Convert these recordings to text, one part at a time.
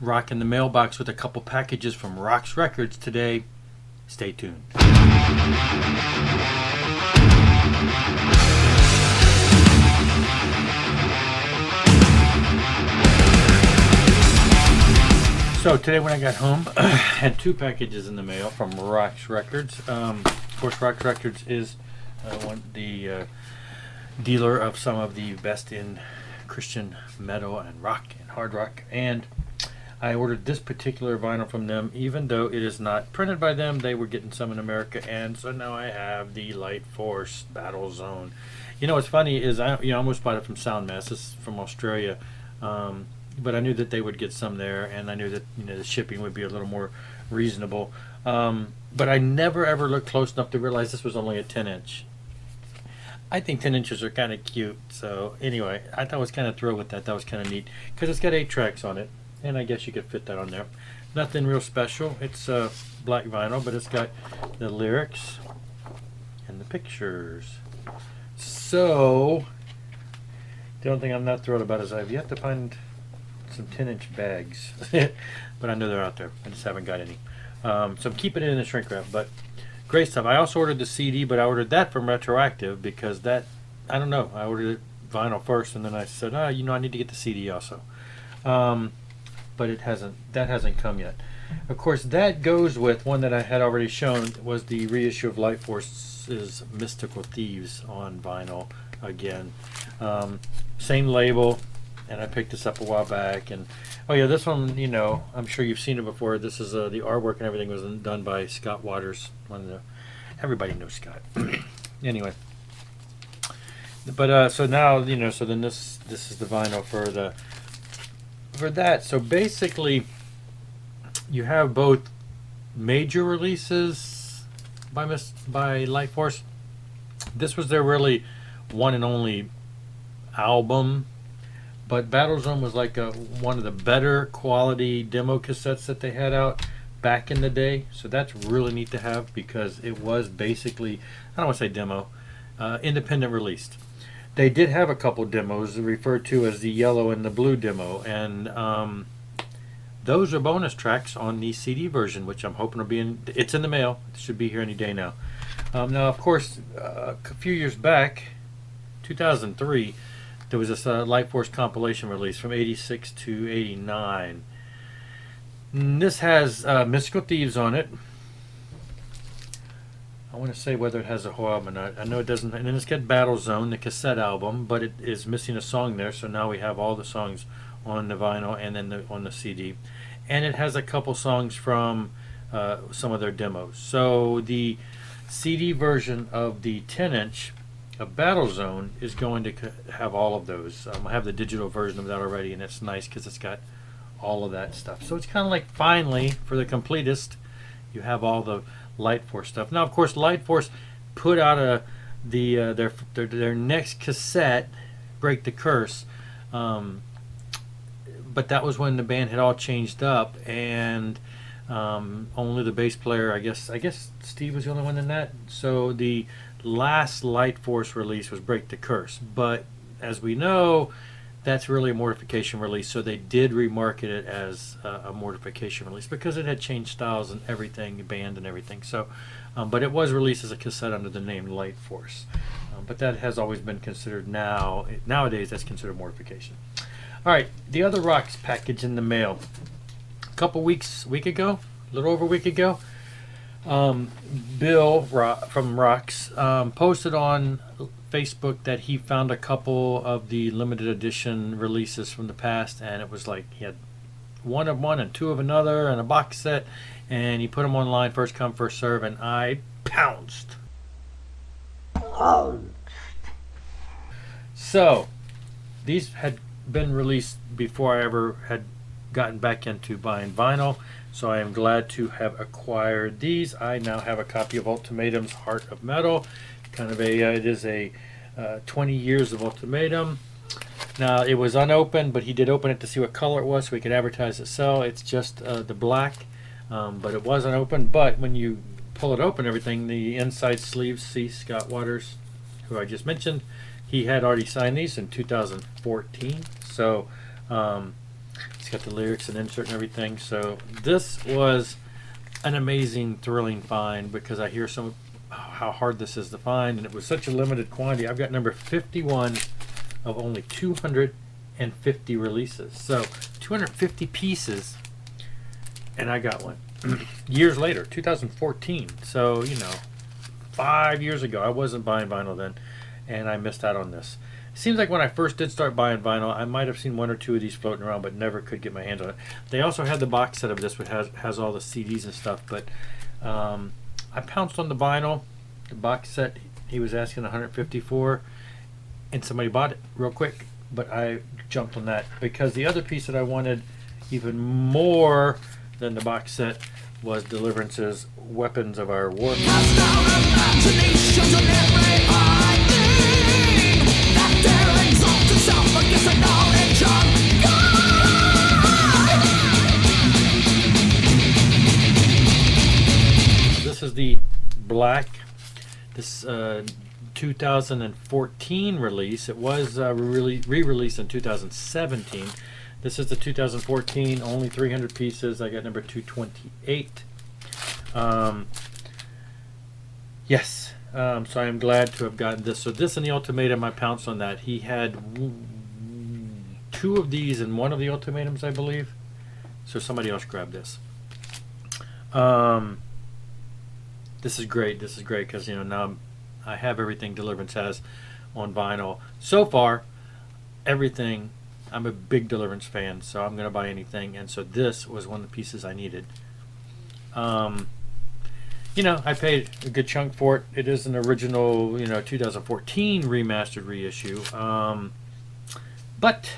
rocking the mailbox with a couple packages from Roxx Records today. Stay tuned. So today when I got home, I had two packages in the mail from Roxx Records. Of course, Roxx Records is the dealer of some of the best in Christian metal and rock and hard rock. And I ordered this particular vinyl from them, even though it is not printed by them. They were getting some in America, and so now I have the Light Force Battle Zone. You know what's funny is I almost bought it from Soundmass. This is from Australia. But I knew that they would get some there, and I knew that the shipping would be a little more reasonable. But I never ever looked close enough to realize this was only a 10-inch. I think 10 inches are kind of cute. So anyway, I thought I was kind of thrilled with that. That was kind of neat because it's got 8 tracks on it, and I guess you could fit that on there. Nothing real special. It's black vinyl, but it's got the lyrics and the pictures. So the only thing I'm not thrilled about is I've yet to find some 10-inch bags, but I know they're out there. I just haven't got any. So I'm keeping it in the shrink wrap, but great stuff. I also ordered the CD, but I ordered that from Retroactive because that, I don't know, I ordered it vinyl first, and then I said, I need to get the CD also. But that hasn't come yet. Of course, that goes with one that I had already shown, was the reissue of Light Force's Mystical Thieves on vinyl again. Same label. And I picked this up a while back, and this one, I'm sure you've seen it before. This is the artwork and everything was done by Scott Waters. Everybody knows Scott. Anyway, but so now so then this is the vinyl for that. So basically, you have both major releases by Light Force. This was their really one and only album. But Battle Zone was like one of the better quality demo cassettes that they had out back in the day. So that's really neat to have because it was basically, I don't want to say demo, independent released. They did have a couple demos referred to as the yellow and the blue demo. And those are bonus tracks on the CD version, which I'm hoping will be it's in the mail. It should be here any day now. Now, of course, a few years back, 2003, there was this Light Force compilation release from 86 to 89. And this has Mystical Thieves on it. I want to say whether it has a whole album or not. I know it doesn't. And then it's got Battle Zone, the cassette album, but it is missing a song there. So now we have all the songs on the vinyl and then on the CD. And it has a couple songs from some of their demos. So the CD version of the 10-inch of Battle Zone is going to have all of those. I have the digital version of that already, and it's nice because it's got all of that stuff. So it's kind of like, finally, for the completist, you have all the Light Force stuff. Now, of course, Light Force put out their next cassette, Break the Curse, but that was when the band had all changed up, and only the bass player, I guess Steve was the only one in that. So the last Light Force release was Break the Curse, but as we know, that's really a mortification release, so they did remarket it as a mortification release because it had changed styles and everything, band and everything. So but it was released as a cassette under the name Light Force, but that has always been considered nowadays that's considered mortification. All right, the other Roxx package in the mail a little over a week ago. Bill from Roxx posted on Facebook that he found a couple of the limited edition releases from the past, and it was like he had one of one and two of another and a box set, and he put them online, first come first serve, and I pounced. So these had been released before I ever had gotten back into buying vinyl, so I am glad to have acquired these. I now have a copy of Ultimatum's Heart of Metal. Kind of it is a 20 years of Ultimatum. Now, it was unopened, but he did open it to see what color it was so we could advertise it sell. It's just the black, but it was unopened. But when you pull it open, everything, the inside sleeves, see Scott Waters, who I just mentioned, he had already signed these in 2014. So It's got the lyrics and insert and everything. So this was an amazing, thrilling find because I hear how hard this is to find, and it was such a limited quantity. I've got number 51 of only 250 releases. So 250 pieces, and I got one. Years later, 2014. So, 5 years ago. I wasn't buying vinyl then, and I missed out on this. It seems like when I first did start buying vinyl, I might have seen one or two of these floating around, but never could get my hands on it. They also had the box set of this, which has all the CDs and stuff, but I pounced on the vinyl. The box set, he was asking 154, and somebody bought it real quick, but I jumped on that because the other piece that I wanted even more than the box set was Deliverance's Weapons of Our War. This is the black, this 2014 release. It was re-released in 2017. This is the 2014, only 300 pieces. I got number 228. Yes, so I am glad to have gotten this. So this and the Ultimatum, I pounced on that. He had two of these in one of the Ultimatums, I believe. So somebody else grabbed this. This is great. This is great because now I have everything Deliverance has on vinyl. So far, everything. I'm a big Deliverance fan, so I'm going to buy anything. And so this was one of the pieces I needed. I paid a good chunk for it. It is an original, 2014 remastered reissue. But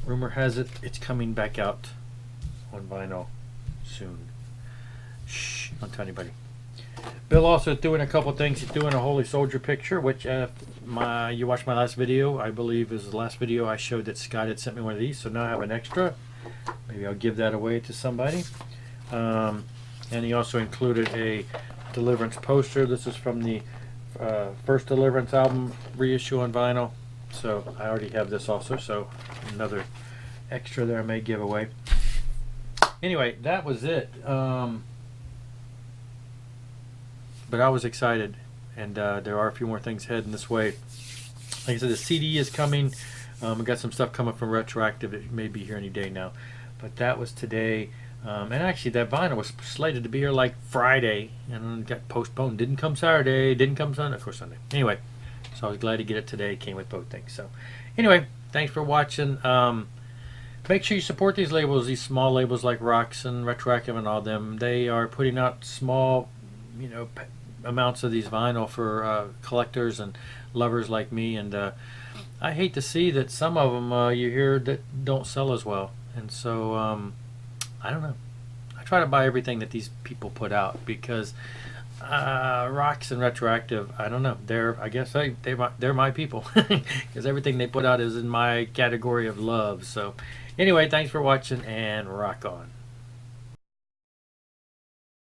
rumor has it it's coming back out on vinyl soon. Shh, don't tell anybody. Bill also doing a couple things. He's doing a Holy Soldier picture, which you watched my last video, I believe is the last video I showed that Scott had sent me one of these, so now I have an extra. Maybe I'll give that away to somebody. And he also included a Deliverance poster. This is from the first Deliverance album reissue on vinyl, so I already have this also, so another extra there I may give away. Anyway, that was it. But I was excited, and there are a few more things heading this way. Like I said, the CD is coming. We got some stuff coming from Retroactive. It may be here any day now, but that was today. And actually, that vinyl was slated to be here like Friday, and then got postponed. Didn't come Saturday. Didn't come Sunday. Of course, Sunday. Anyway, so I was glad to get it today. It came with both things. So, anyway, thanks for watching. Make sure you support these labels, these small labels like Roxx and Retroactive and all them. They are putting out small, amounts of these vinyl for collectors and lovers like me, and I hate to see that some of them you hear that don't sell as well, and so I don't know. I try to buy everything that these people put out because Roxx and Retroactive, I don't know, I guess they're my people because everything they put out is in my category of love. So anyway, thanks for watching and rock on.